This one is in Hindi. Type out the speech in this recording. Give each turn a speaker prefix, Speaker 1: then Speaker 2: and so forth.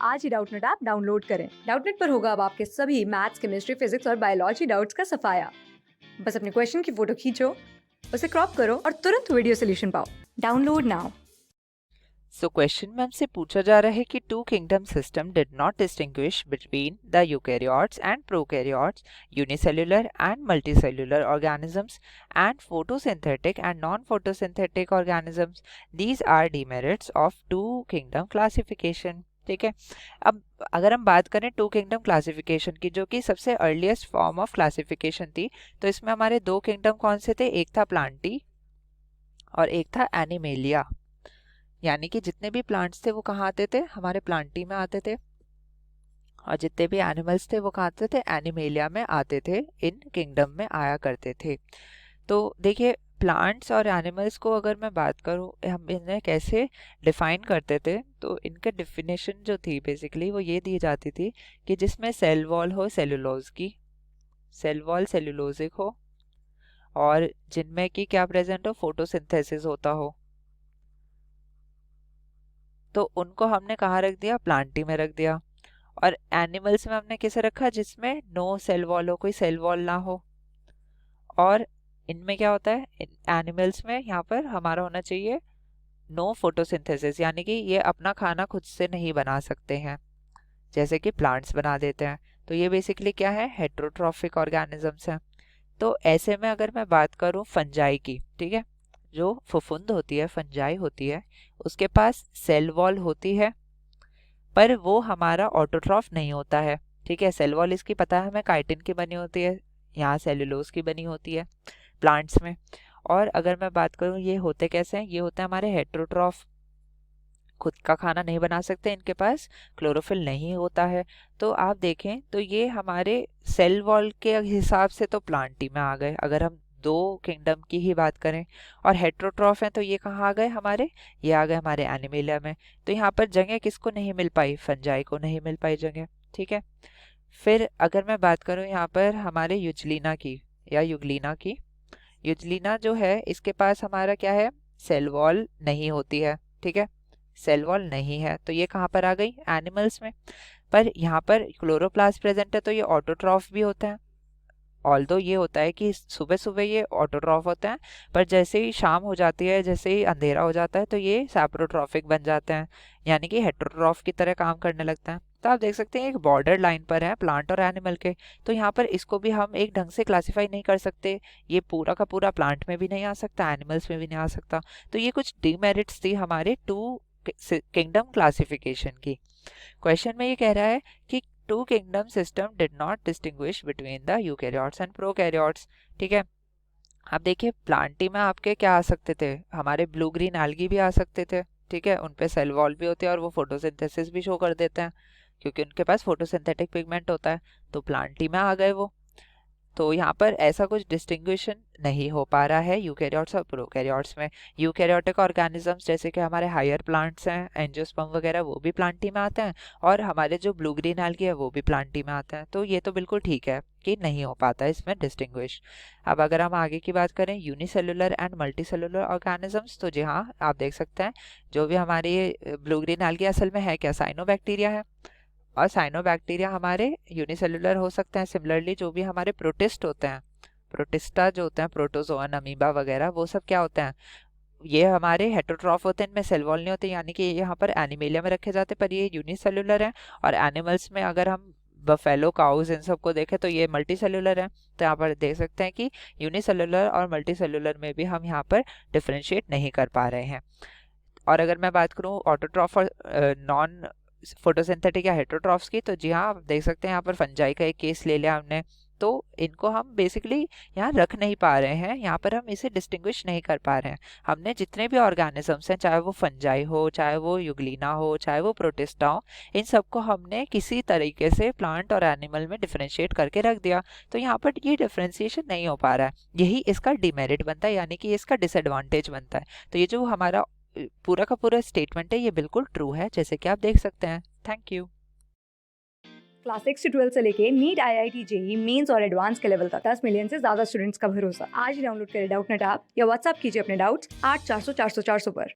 Speaker 1: आज ही डाउटनेट ऐप डाउनलोड करें। डाउटनेट पर होगा अब आपके सभी मैथ्स, केमिस्ट्री, फिजिक्स और बायोलॉजी डाउट्स का सफाया। बस अपने क्वेश्चन की फोटो खींचो, उसे क्रॉप करो और तुरंत वीडियो सोल्यूशन पाओ। Download now.
Speaker 2: सो क्वेश्चन में हमसे पूछा जा रहा है कि two kingdom system did not distinguish between the eukaryotes and prokaryotes, unicellular and multicellular organisms and photosynthetic and non photosynthetic organisms. These are demerits of two kingdom classification. ठीक है, अब अगर हम बात करें टू किंगडम क्लासिफिकेशन की, जो कि सबसे अर्लीस्ट फॉर्म ऑफ क्लासिफिकेशन थी, तो इसमें हमारे दो किंगडम कौन से थे? एक था प्लांटी और एक था एनिमेलिया। यानी कि जितने भी प्लांट्स थे वो कहाँ आते थे? हमारे प्लांटी में आते थे, और जितने भी एनिमल्स थे वो कहाँ आते थे? एनिमेलिया में आते थे, इन किंगडम में आया करते थे। तो देखिए, प्लांट्स और एनिमल्स को अगर मैं बात करूँ, हम इन्हें कैसे डिफाइन करते थे, तो इनके डिफिनेशन जो थी बेसिकली वो ये दी जाती थी कि जिसमें सेल वॉल हो सेलुलोज की, सेल वॉल सेलुलोजिक हो, और जिनमें कि क्या प्रेजेंट हो? फोटोसिंथेसिस होता हो। तो उनको हमने कहाँ रख दिया? प्लांटी में रख दिया। और एनिमल्स में हमने किसे रखा? जिसमें नो सेल वॉल हो, कोई सेल वॉल ना हो। और इनमें क्या होता है? एनिमल्स में यहाँ पर हमारा होना चाहिए नो फोटोसिंथेसिस, यानी कि ये अपना खाना खुद से नहीं बना सकते हैं जैसे कि प्लांट्स बना देते हैं। तो ये बेसिकली क्या है? हेट्रोट्रॉफिक ऑर्गेनिजम्स हैं। तो ऐसे में अगर मैं बात करूं फंजाई की, ठीक है, जो फफूंद होती है, फंजाई होती है, उसके पास सेल वॉल होती है, पर वो हमारा ऑटोट्रॉफ नहीं होता है। ठीक है, सेल वॉल इसकी पता है हमें काइटिन की बनी होती है, यहाँ सेलुलोज की बनी होती है प्लांट्स में। और अगर मैं बात करूँ ये होते कैसे हैं? ये होते हैं हमारे हेट्रोट्रॉफ, खुद का खाना नहीं बना सकते, इनके पास क्लोरोफिल नहीं होता है। तो आप देखें तो ये हमारे सेल वॉल के हिसाब से तो प्लांटी में आ गए, अगर हम दो किंगडम की ही बात करें। और हेट्रोट्रॉफ हैं तो ये कहाँ आ गए हमारे? ये आ गए हमारे एनिमेलिया में। तो यहाँ पर जगह किसको नहीं मिल पाई? फंजाई को नहीं मिल पाई जगह। ठीक है, फिर अगर मैं बात करूँ यहाँ पर हमारे यूजलीना की या युगलीना की, यूजलीना जो है इसके पास हमारा क्या है? सेल वॉल नहीं होती है। ठीक है, सेल वॉल नहीं है, तो ये कहाँ पर आ गई? एनिमल्स में। पर यहाँ पर क्लोरोप्लास्ट प्रेजेंट है, तो ये ऑटोट्रॉफ भी होता है। ऑल्दो ये होता है कि सुबह सुबह ये ऑटोट्रॉफ होते हैं, पर जैसे ही शाम हो जाती है, जैसे ही अंधेरा हो जाता है, तो ये सैप्रोट्रॉफिक बन जाते हैं, यानी कि हेट्रोट्रॉफ की तरह काम करने लगते हैं। तो आप देख सकते हैं एक बॉर्डर लाइन पर है प्लांट और एनिमल के। तो यहाँ पर इसको भी हम एक ढंग से क्लासिफाई नहीं कर सकते, ये पूरा का पूरा प्लांट में भी नहीं आ सकता, एनिमल्स में भी नहीं आ सकता। तो ये कुछ डीमेरिट्स थी हमारे टू किंगडम क्लासिफिकेशन की। क्वेश्चन में ये कह रहा है कि two kingdom system did not distinguish between the eukaryotes and prokaryotes. ठीक है, अब देखिए प्लांटी में आपके क्या आ सकते थे? हमारे ब्लू ग्रीन एल्गी भी आ सकते थे। ठीक है, उन पे सेल वॉल भी होते हैं और वो फोटोसिंथेसिस भी शो कर देते हैं, क्योंकि उनके पास फोटोसिंथेटिक पिगमेंट होता है। तो प्लांटी में आ गए वो। तो यहाँ पर ऐसा कुछ डिस्टिंग्विशन नहीं हो पा रहा है यूकैरियोट्स और प्रोकैरियोट्स में। यूकैरियोटिक ऑर्गेनिजम्स जैसे कि हमारे हायर प्लांट्स हैं, एंजियोस्पर्म वगैरह, वो भी प्लांटी में आते हैं, और हमारे जो ब्लू ग्रीन एल्गी है वो भी प्लांटी में आते हैं। तो ये तो बिल्कुल ठीक है कि नहीं हो पाता है इसमें डिस्टिंग्विश। अब अगर हम आगे की बात करें यूनिसेलुलर एंड मल्टीसेलुलर ऑर्गेनिजम्स, तो जी हाँ, आप देख सकते हैं जो भी हमारे ये ब्लू ग्रीन एल्गी असल में है क्या? साइनोबैक्टीरिया है। और साइनोबैक्टीरिया हमारे यूनिसेलुलर हो सकते हैं। सिमिलरली जो भी हमारे प्रोटिस्ट होते हैं, प्रोटिस्टा जो होते हैं, प्रोटोजोअन, अमीबा वगैरह, वो सब क्या होते हैं? ये हमारे हेटरोट्रॉफ होते हैं, इनमें सेल वॉल नहीं होते, यानी कि ये यहाँ पर एनिमेलिया में रखे जाते हैं, पर ये यूनिसेलुलर है। और एनिमल्स में अगर हम बफेलो, काउज, इन सबको देखें तो ये मल्टी सेलुलर है। तो यहाँ पर देख सकते हैं कि यूनिसेलुलर और मल्टी सेलुलर में भी हम यहाँ पर डिफ्रेंशिएट नहीं कर पा रहे हैं। और अगर मैं बात करूँ ऑटोट्रॉफ और नॉन फोटोसिंथेटिक या हेटरोट्रॉफ्स की, तो जी हाँ, आप देख सकते हैं यहाँ पर फंजाई का एक केस ले लिया हमने। तो इनको हम बेसिकली यहाँ रख नहीं पा रहे हैं, यहाँ पर हम इसे डिस्टिंग्विश नहीं कर पा रहे हैं। हमने जितने भी ऑर्गेनिजम्स हैं, चाहे वो फंजाई हो, चाहे वो युगलीना हो, चाहे वो प्रोटिस्टा हो, इन सबको हमने किसी तरीके से प्लांट और एनिमल में डिफ्रेंशिएट करके रख दिया। तो यहाँ पर ये डिफ्रेंशिएशन नहीं हो पा रहा है, यही इसका डिमेरिट बनता है, यानी कि इसका डिसएडवांटेज बनता है। तो ये जो हमारा पूरा का पूरा स्टेटमेंट है, ये बिल्कुल ट्रू है, जैसे कि आप देख सकते हैं। Thank you.
Speaker 1: क्लास 6 से 12 से लेके नीट, IIT, जेई मेंस और एडवांस के लेवल तक 10 मिलियन से ज्यादा स्टूडेंट्स का भरोसा। आज ही डाउनलोड करें डाउटनेट ऐप या व्हाट्सएप कीजिए अपने डाउट्स 8400 400 400 पर।